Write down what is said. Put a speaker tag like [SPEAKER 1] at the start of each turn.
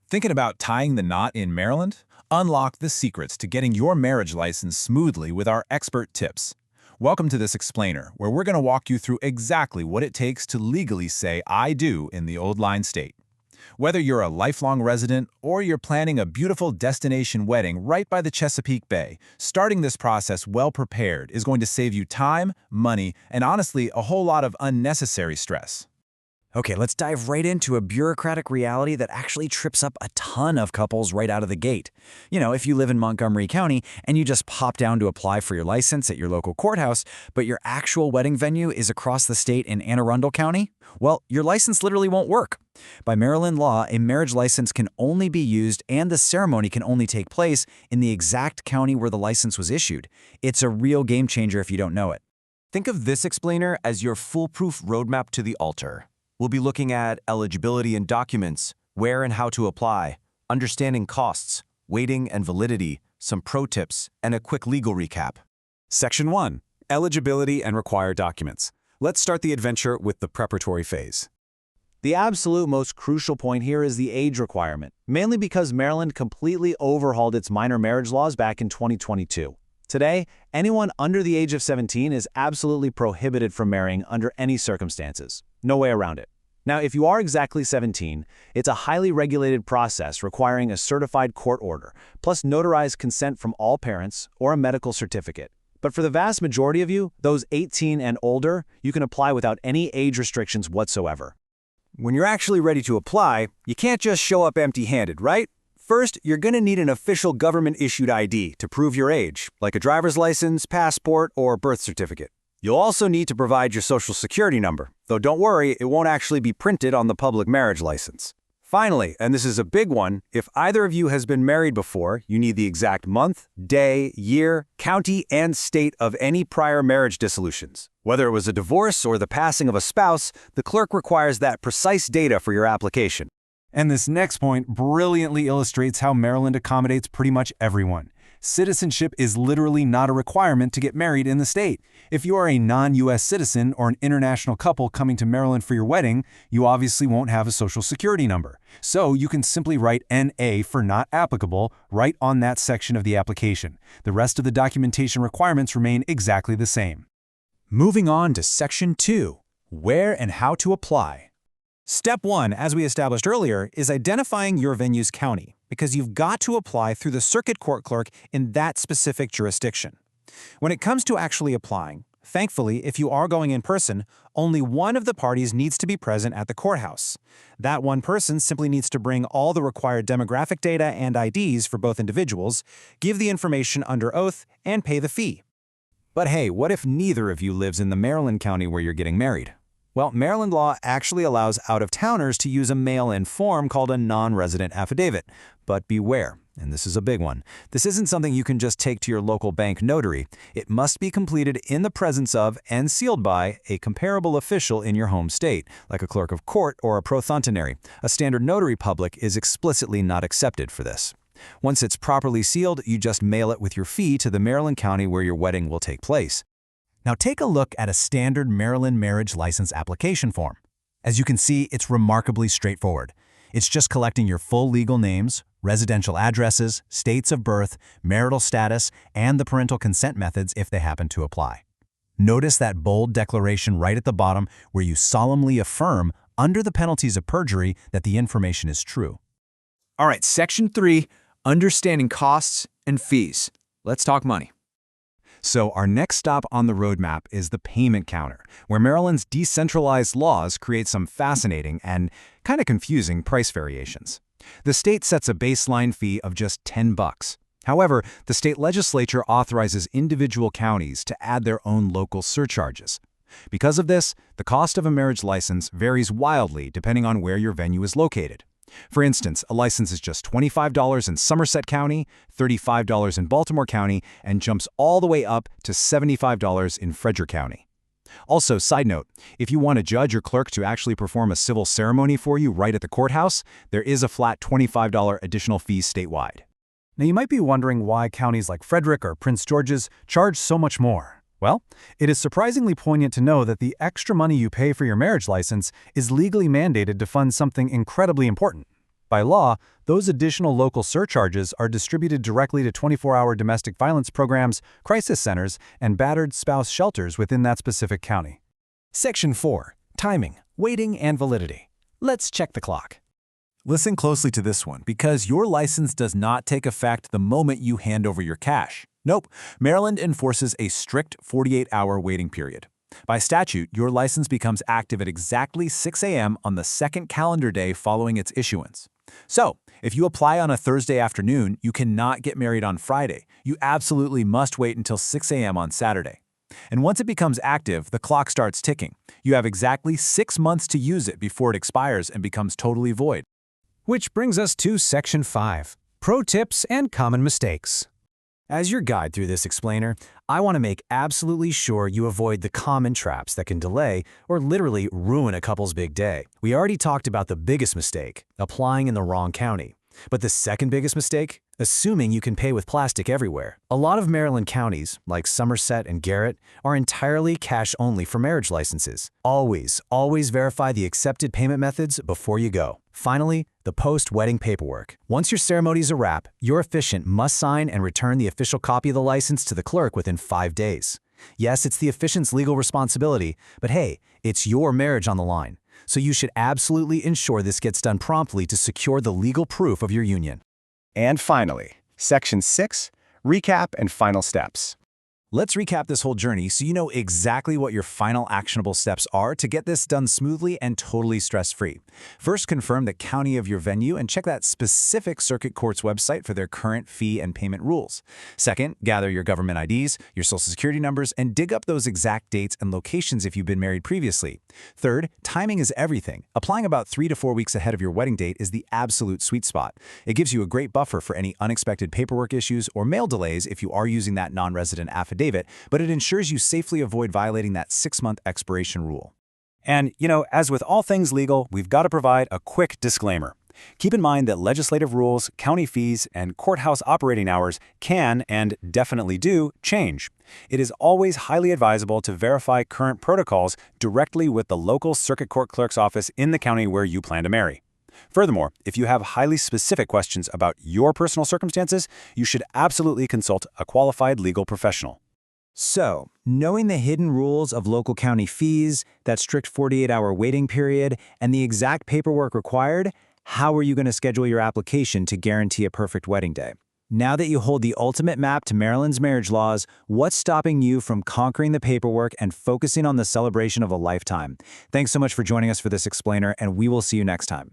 [SPEAKER 1] Thinking about tying the knot in Maryland? Unlock the secrets to getting your marriage license smoothly with our expert tips. Welcome to this explainer, where we're going to walk you through exactly what it takes to legally say I do in the Old Line State. Whether you're a lifelong resident or you're planning a beautiful destination wedding right by the Chesapeake Bay, starting this process well prepared is going to save you time, money, and honestly, a whole lot of unnecessary stress.
[SPEAKER 2] Okay, let's dive right into a bureaucratic reality that actually trips up a ton of couples right out of the gate. You know, if you live in Montgomery County and you just pop down to apply for your license at your local courthouse, but your actual wedding venue is across the state in Anne Arundel County, well, your license literally won't work. By Maryland law, a marriage license can only be used and the ceremony can only take place in the exact county where the license was issued. It's a real game changer if you don't know it.
[SPEAKER 3] Think of this explainer as your foolproof roadmap to the altar. We'll be looking at eligibility and documents, where and how to apply, understanding costs, waiting and validity, some pro tips, and a quick legal recap.
[SPEAKER 4] Section 1. Eligibility and required documents. Let's start the adventure with the preparatory phase.
[SPEAKER 5] The absolute most crucial point here is the age requirement, mainly because Maryland completely overhauled its minor marriage laws back in 2022. Today, anyone under the age of 17 is absolutely prohibited from marrying under any circumstances. No way around it. Now, if you are exactly 17, it's a highly regulated process requiring a certified court order, plus notarized consent from all parents or a medical certificate. But for the vast majority of you, those 18 and older, you can apply without any age restrictions whatsoever.
[SPEAKER 6] When you're actually ready to apply, you can't just show up empty-handed, right? First, you're going to need an official government-issued ID to prove your age, like a driver's license, passport, or birth certificate. You'll also need to provide your social security number, though don't worry, it won't actually be printed on the public marriage license. Finally, and this is a big one, if either of you has been married before, you need the exact month, day, year, county, and state of any prior marriage dissolutions. Whether it was a divorce or the passing of a spouse, the clerk requires that precise data for your application.
[SPEAKER 7] And this next point brilliantly illustrates how Maryland accommodates pretty much everyone. Citizenship is literally not a requirement to get married in the state. If you are a non-U.S. citizen or an international couple coming to Maryland for your wedding, you obviously won't have a social security number. So you can simply write NA for not applicable right on that section of the application. The rest of the documentation requirements remain exactly the same.
[SPEAKER 1] Moving on to Section 2, Where and How to Apply. Step 1, as we established earlier, is identifying your venue's county, because you've got to apply through the circuit court clerk in that specific jurisdiction. When it comes to actually applying, thankfully, if you are going in person, only one of the parties needs to be present at the courthouse. That one person simply needs to bring all the required demographic data and IDs for both individuals, give the information under oath, and pay the fee.
[SPEAKER 2] But hey, what if neither of you lives in the Maryland county where you're getting married? Well, Maryland law actually allows out-of-towners to use a mail-in form called a non-resident affidavit. But beware, and this is a big one, this isn't something you can just take to your local bank notary. It must be completed in the presence of and sealed by a comparable official in your home state, like a clerk of court or a prothonotary. A standard notary public is explicitly not accepted for this. Once it's properly sealed, you just mail it with your fee to the Maryland county where your wedding will take place.
[SPEAKER 1] Now take a look at a standard Maryland marriage license application form. As you can see, it's remarkably straightforward. It's just collecting your full legal names, residential addresses, states of birth, marital status, and the parental consent methods if they happen to apply. Notice that bold declaration right at the bottom where you solemnly affirm, under the penalties of perjury, that the information is true.
[SPEAKER 3] All right, Section 3, understanding costs and fees. Let's talk money.
[SPEAKER 1] So our next stop on the roadmap is the payment counter, where Maryland's decentralized laws create some fascinating and kind of confusing price variations. The state sets a baseline fee of just $10. However, the state legislature authorizes individual counties to add their own local surcharges. Because of this, the cost of a marriage license varies wildly depending on where your venue is located. For instance, a license is just $25 in Somerset County, $35 in Baltimore County, and jumps all the way up to $75 in Frederick County. Also, side note, if you want a judge or clerk to actually perform a civil ceremony for you right at the courthouse, there is a flat $25 additional fee statewide.
[SPEAKER 7] Now you might be wondering why counties like Frederick or Prince George's charge so much more. Well, it is surprisingly poignant to know that the extra money you pay for your marriage license is legally mandated to fund something incredibly important: By law, those additional local surcharges are distributed directly to 24-hour domestic violence programs, crisis centers, and battered spouse shelters within that specific county.
[SPEAKER 2] Section 4. Timing, Waiting, and Validity. Let's check the clock. Listen closely to this one, because your license does not take effect the moment you hand over your cash. Nope, Maryland enforces a strict 48-hour waiting period. By statute, your license becomes active at exactly 6 a.m. on the second calendar day following its issuance. So, if you apply on a Thursday afternoon, you cannot get married on Friday. You absolutely must wait until 6 a.m. on Saturday. And once it becomes active, the clock starts ticking. You have exactly 6 months to use it before it expires and becomes totally void.
[SPEAKER 7] Which brings us to Section 5, Pro Tips and Common Mistakes.
[SPEAKER 2] As your guide through this explainer, I want to make absolutely sure you avoid the common traps that can delay or literally ruin a couple's big day. We already talked about the biggest mistake, applying in the wrong county. But the second biggest mistake? Assuming you can pay with plastic everywhere. A lot of Maryland counties, like Somerset and Garrett, are entirely cash-only for marriage licenses. Always verify the accepted payment methods before you go. Finally, the post-wedding paperwork. Once your ceremony is a wrap, your officiant must sign and return the official copy of the license to the clerk within 5 days. Yes, it's the officiant's legal responsibility, but hey, it's your marriage on the line. So you should absolutely ensure this gets done promptly to secure the legal proof of your union.
[SPEAKER 6] And finally, Section 6, Recap and Final Steps.
[SPEAKER 2] Let's recap this whole journey so you know exactly what your final actionable steps are to get this done smoothly and totally stress-free. First, confirm the county of your venue and check that specific circuit court's website for their current fee and payment rules. Second, gather your government IDs, your social security numbers, and dig up those exact dates and locations if you've been married previously. Third, timing is everything. Applying about 3 to 4 weeks ahead of your wedding date is the absolute sweet spot. It gives you a great buffer for any unexpected paperwork issues or mail delays if you are using that non-resident affidavit, but it ensures you safely avoid violating that 6-month expiration rule.
[SPEAKER 6] And, as with all things legal, we've got to provide a quick disclaimer. Keep in mind that legislative rules, county fees, and courthouse operating hours can, and definitely do, change. It is always highly advisable to verify current protocols directly with the local circuit court clerk's office in the county where you plan to marry. Furthermore, if you have highly specific questions about your personal circumstances, you should absolutely consult a qualified legal professional.
[SPEAKER 2] So, knowing the hidden rules of local county fees, that strict 48-hour waiting period, and the exact paperwork required, how are you going to schedule your application to guarantee a perfect wedding day? Now that you hold the ultimate map to Maryland's marriage laws, what's stopping you from conquering the paperwork and focusing on the celebration of a lifetime? Thanks so much for joining us for this explainer, and we will see you next time.